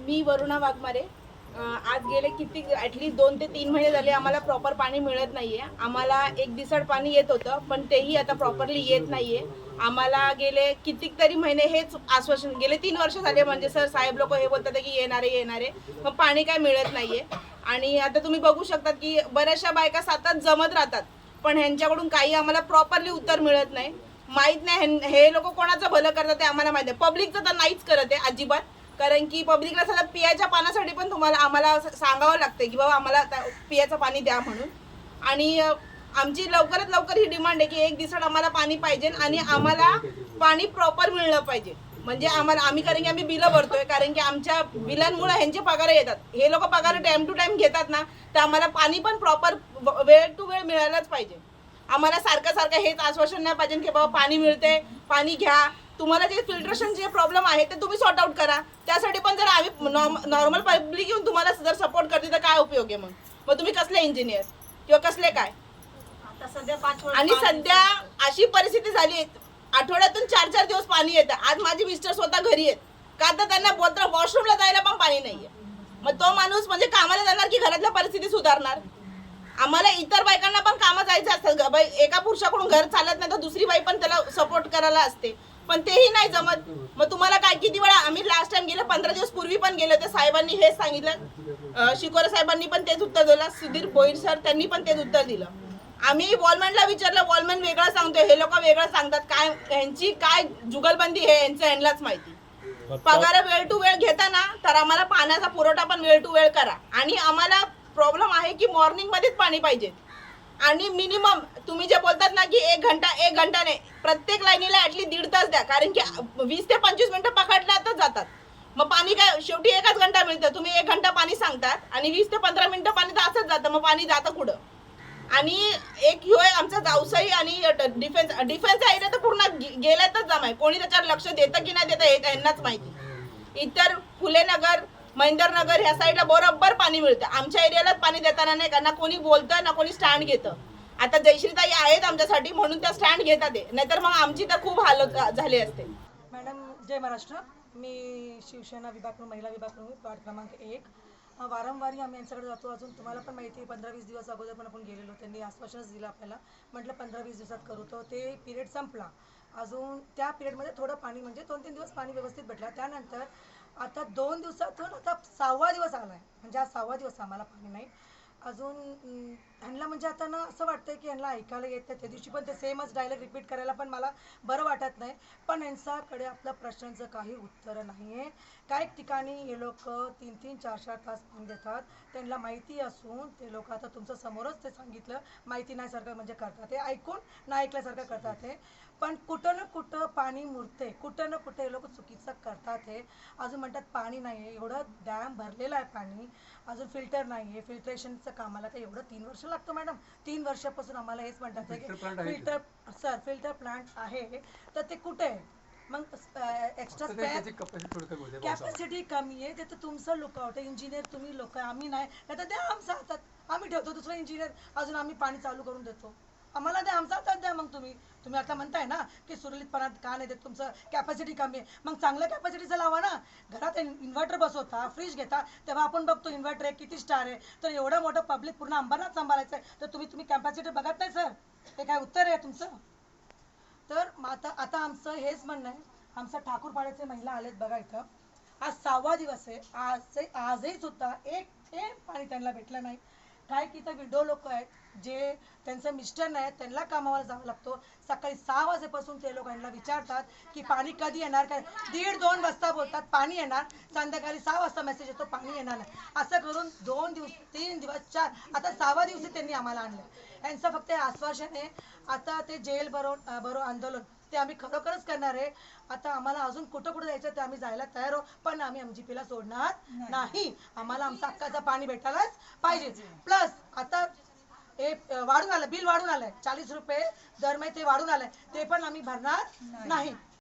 मी वरुणा वाघमारे. आज गेले किती ॲटलीस्ट 2 ते 3 महिने झाले आम्हाला प्रॉपर पाणी मिळत नाहीये. आम्हाला एक दिवसाड पाणी येत होतं, पण तेही आता प्रॉपरली येत नाहीये. आम्हाला गेले कितीतरी महिने हेच आश्वासन, गेले 3 वर्ष झाले म्हणजे सर साहेब लोक हे बोलतात की येणारे, मग पाणी काय मिळत नाहीये. आणि आता तुम्ही बघू शकता की बऱ्याचशा बायका सतत जमत राहतात, पण ह्यांच्याकडून काही आम्हाला प्रॉपरली उत्तर मिळत नाही. माहीत नाही हे लोक कोणाचं भलं करतात ते आम्हाला माहिती आहे. पब्लिकचं तर नाहीच करत आहे अजिबात, कारण की पब्लिकला सगळं पियाच्या पाण्यासाठी पण आम्हाला सांगावं लागतं की बाबा आम्हाला पियाचं पाणी द्या म्हणून. आणि आमची लवकरात लवकर ही डिमांड आहे की एक दिवसात आम्हाला पाणी पाहिजे आणि आम्हाला पाणी प्रॉपर मिळलं पाहिजे. म्हणजे आम्ही कारण की आम्ही बिलं भरतोय, कारण की आमच्या बिलांमुळे ह्यांचे पगार येतात. हे लोक पगार टाइम टू टाइम घेतात ना, तर आम्हाला पाणी पण प्रॉपर वेळ टू वेळ मिळायलाच पाहिजे. आम्हाला सारखं हेच आश्वासन नाही पाहिजे की बाबा पाणी मिळते, पाणी घ्या. तुम्हाला जे फिल्ट्रेशनचे प्रॉब्लेम आहे ते तुम्ही सॉर्ट आउट करा. त्यासाठी पण जर आम्ही नॉर्मल पब्लिक येऊन तुम्हाला जर सपोर्ट करते तर काय उपयोग आहे? मग तुम्ही कसले इंजिनियर किंवा कसले काय? आणि सध्या अशी परिस्थिती झाली, आठवड्यातून 4-4 दिवस पाणी येतं. आज माझे मिस्टर स्वतः घरी आहेत, का तर त्यांना बोलता वॉशरूमला जायला पण पाणी नाहीये. मग तो माणूस म्हणजे कामाला जाणार की घरातल्या परिस्थिती सुधारणार? आम्हाला इतर बायकांना पण कामं जायचं असतं. एका पुरुषाकडून घर चालत नाही तर दुसरी बाई पण त्याला सपोर्ट करायला असते, पण तेही नाही जमत. मग तुम्हाला काय, किती वेळा आम्ही लास्ट टाइम गेले 15 दिवस पूर्वी पण गेले होते, साहेबांनी हेच सांगितलं. शिकोरे साहेबांनी पण तेच उत्तर दिलं, सुधीर भोईर सर त्यांनी पण तेच उत्तर दिलं. आम्ही वॉलमॅनला विचारलं, वॉलमॅन वेगळं सांगतोय, हे लोक वेगळं सांगतात. काय ह्यांची काय जुगलबंदी हे ह्यांनाच माहिती. पगार वेळ टू वेळ घेताना तर आम्हाला पाण्याचा पुरवठा पण वेळ टू वेळ करा. आणि आम्हाला प्रॉब्लेम आहे की मॉर्निंग मध्येच पाणी पाहिजे. आणि मिनिमम तुम्ही जे बोलतात ना की 1 घंटा नाही, प्रत्येक लाईनीला ऍटलीस्ट 1.5 तास द्या, कारण की 20 ते 25 मिनिटं पकडल्यातच जातात. मग पाणी काय शेवटी 1च घंटा मिळतं. तुम्ही 1 घंटा पाणी सांगतात आणि 20 ते 15 मिनिटं पाणी तर असंच जातं. मग पाणी जातं कुठं? आणि एक ह्यो आमचा जावसाई आणि डिफेन्सचा एरिया तर पूर्ण गेल्यातच जमाय. कोणी त्याच्यावर लक्ष देतं की नाही देतं हे त्यांनाच माहिती. इतर फुलेनगर, महेंदरनगर ह्या साईडला बरोबर पाणी मिळतं. आमच्या एरियालाच पाणी देताना नाही का, ना कोणी बोलतं ना कोणी स्टँड घेतं. आता जयश्रीताई आहेत आमच्यासाठी म्हणून त्या स्टँड घेतात, नाहीतर मग आमची तर खूप हालत झाली असते. मॅडम जय महाराष्ट्र. मी शिवसेना विभाग महिला विभाग प्रमुख वार्ड क्रमांक 1. वारंवारी आम्ही यांच्याकडे जातो. अजून तुम्हाला पण माहिती आहे 15-20 दिवस अगोदर पण आपण गेलेलो. त्यांनी आश्वासनच दिलं आपल्याला, म्हटलं 15-20 दिवसात करू. तर ते पिरियड संपला. अजून त्या पिरियडमध्ये थोडं पाणी म्हणजे 2-3 दिवस पाणी व्यवस्थित भेटलं. त्यानंतर आता 2 दिवसातून आता 6वा दिवस आला आहे, म्हणजे आज 6वा दिवस आम्हाला पाणी नाही. अजून ह्यांना म्हणजे आता ना असं वाटतंय की ह्यांना ऐकायला येत नाही. त्या दिवशी पण ते सेमच डायलॉग रिपीट करायला पण मला बरं वाटत नाही. पण यांच्याकडे आपल्या प्रश्नांचं काही उत्तर नाही आहे. काही ठिकाणी हे लोक 3-3, 4-4 तास पाणी देतात. त्यांना माहिती असून ते लोक आता तुमच्या समोरच ते सांगितलं, माहिती नाही सारखं म्हणजे करतात ते, ऐकून नाही ऐकल्यासारखं करतात ते. पण कुठं ना कुठं पाणी मुरते, कुठं ना कुठं हे लोक चुकीचं करतात हे. अजून म्हणतात पाणी नाही आहे, एवढं डॅम भरलेलं आहे पाणी, अजून फिल्टर नाही आहे. फिल्ट्रेशनचं कामाला तर एवढं 3 वर्ष लागतं मॅडम. 3 वर्षापासून आम्हाला हेच म्हणतात की फिल्टर प्लांट आहे, तर ते कुठे आहे? मग एक्स्ट्रा कॅपॅसिटी कमी आहे. ते तर तुमचं लुकआउट आहे. इंजिनियर तुम्ही लोक, आम्ही नाही. तर द्या आमचा हातात, आम्ही ठेवतो दुसरं इंजिनियर, अजून आम्ही पाणी चालू करून देतो. आम्हाला द्या, आमचा हातात द्या. मग तुम्ही आता म्हणताय ना की सुरळीतपणात का नाही देत, तुमचं कॅपॅसिटी कमी आहे. मग चांगल्या कॅपॅसिटीचं लावा ना. घरात इन्व्हर्टर बसवता, फ्रीज घेता, तेव्हा आपण बघतो इन्व्हर्टर आहे किती स्टार आहे. तर एवढं मोठं पब्लिक पूर्ण अंबरनाथ सांभाळायचं आहे, तर तुम्ही कॅपॅसिटी बघत नाही सर? हे काय उत्तर आहे तुमचं? तर आता आमचं हेच म्हणणं आहे. आमचं ठाकूरपाड्याचे महिला आलेत बघा इथं. आज 6वा दिवस आहे. आजही सुद्धा एक थेंब पाणी त्यांना भेटलं नाही. काय की इथं विडो लोक आहेत, जे त्यांचं मिस्टर नाही, त्यांना कामावर जावं लागतो. सकाळी 6 वाजेपासून ते लोक यांना विचारतात की पाणी कधी येणार. काय 1:30-2 वाजता बोलतात पाणी येणार, संध्याकाळी 6 वाजता मेसेज येतो पाणी येणार नाही. असं करून 2 दिवस, 3 दिवस, 4, आता 6वा दिवशी त्यांनी आम्हाला आणलं. यांचं फक्त आश्वासन आहे. आता ते जेल भरो आंदोलन ते आम्ही खरोखरच करणार आहे. आता आम्हाला अजून कुठं कुठं जायचं ते आम्ही जायला तयार आहोत, पण आम्ही MGPला सोडणार नाही. आम्हाला आमचं हक्काचं पाणी भेटायलाच पाहिजे. प्लस आता हे वाढून आलं, बिल वाढून आलंय, 40 रुपये दर महिने ते वाढून आलंय, ते पण आम्ही भरणार नाही.